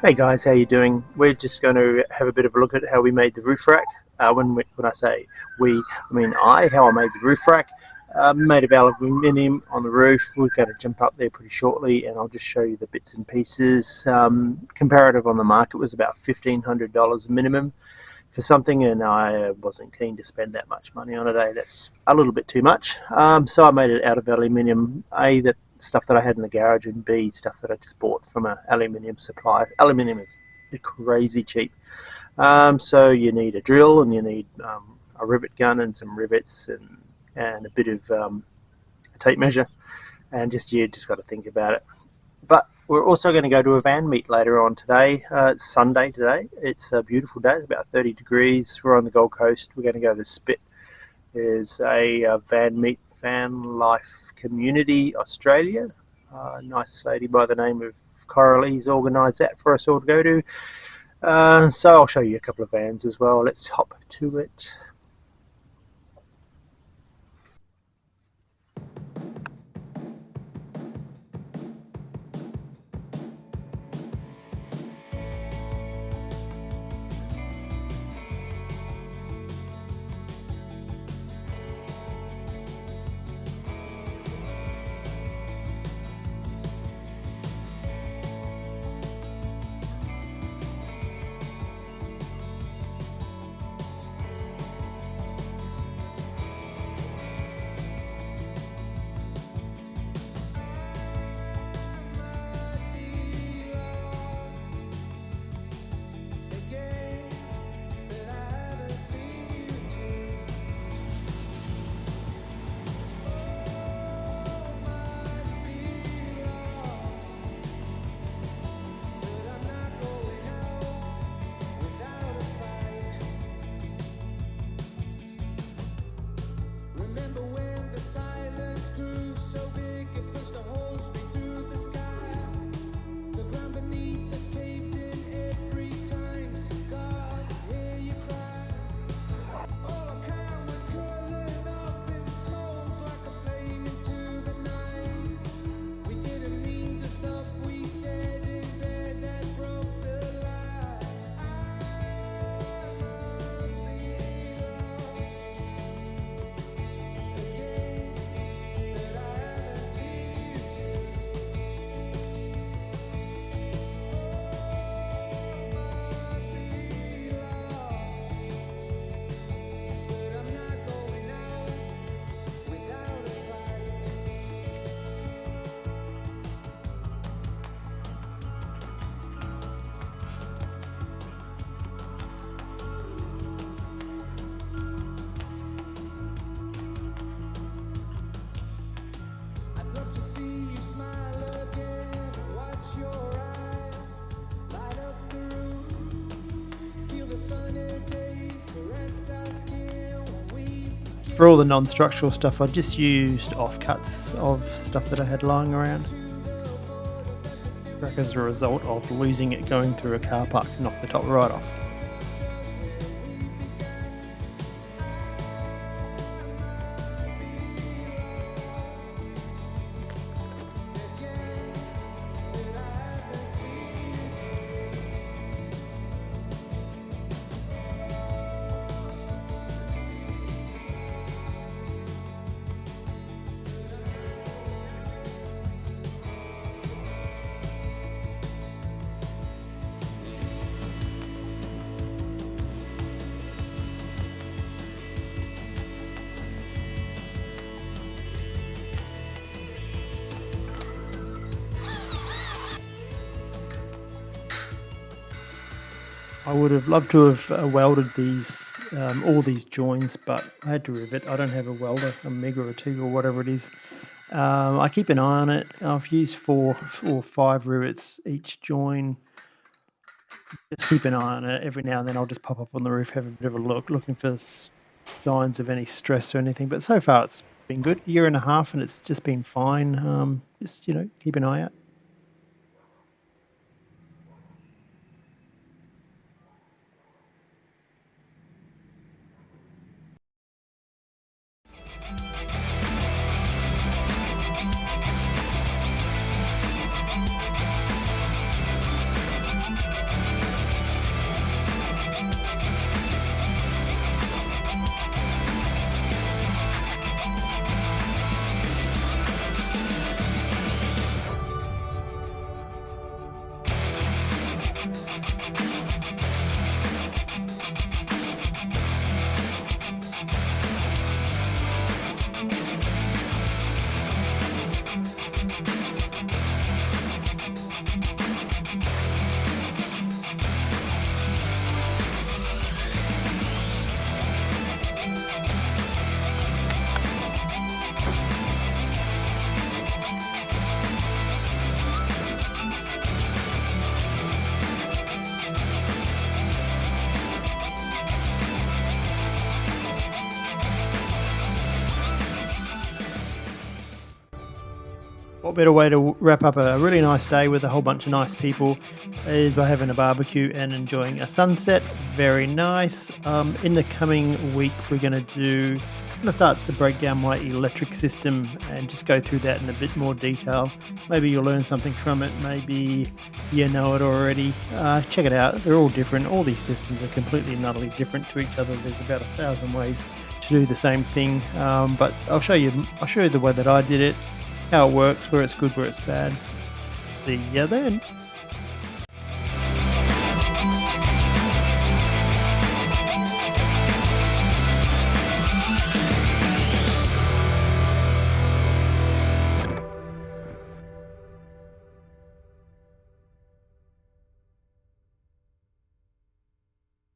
Hey guys, how you doing? We're just going to have a bit of a look at how we made the roof rack. When I say we, I mean how I made the roof rack. Made of aluminium on the roof. We're going to jump up there pretty shortly, and I'll just show you the bits and pieces. Comparative on the market was about $1,500 minimum for something, and I wasn't keen to spend that much money on it. That's a little bit too much. So I made it out of aluminium. That stuff that I had in the garage, and B, stuff that I just bought from an aluminium supplier. Aluminium is crazy cheap. So you need a drill, and you need a rivet gun and some rivets and a bit of a tape measure, and you just got to think about it. But we're also going to go to a van meet later on today. It's Sunday today. It's a beautiful day. It's about 30 degrees. We're on the Gold Coast. We're going to go to the Spit. There's a van meet, Van Life Community Australia. A nice lady by the name of Coralie's organised that for us all to go to. So I'll show you a couple of vans as well. Let's hop to it. For all the non-structural stuff, I just used offcuts of stuff that I had lying around. As a result of losing it going through a car park, knocked the top right off. I would have loved to have welded these, all these joins, but I had to rivet. I don't have a welder, a MIG or a TIG or whatever it is. I keep an eye on it. I've used 4 or 5 rivets each join. Just keep an eye on it. Every now and then I'll just pop up on the roof, have a bit of a look, looking for signs of any stress or anything. But so far it's been good. 1.5 years and it's just been fine. Just, keep an eye out. What better way to wrap up a really nice day with a whole bunch of nice people is by having a barbecue and enjoying a sunset. Very nice. In the coming week, I'm going to start to break down my electric system and just go through that in a bit more detail. Maybe you'll learn something from it. Maybe you know it already. Check it out. They're all different. All these systems are completely and utterly different to each other. There's about 1,000 ways to do the same thing, but I'll show you the way that I did it, how it works, where it's good, where it's bad. See ya then.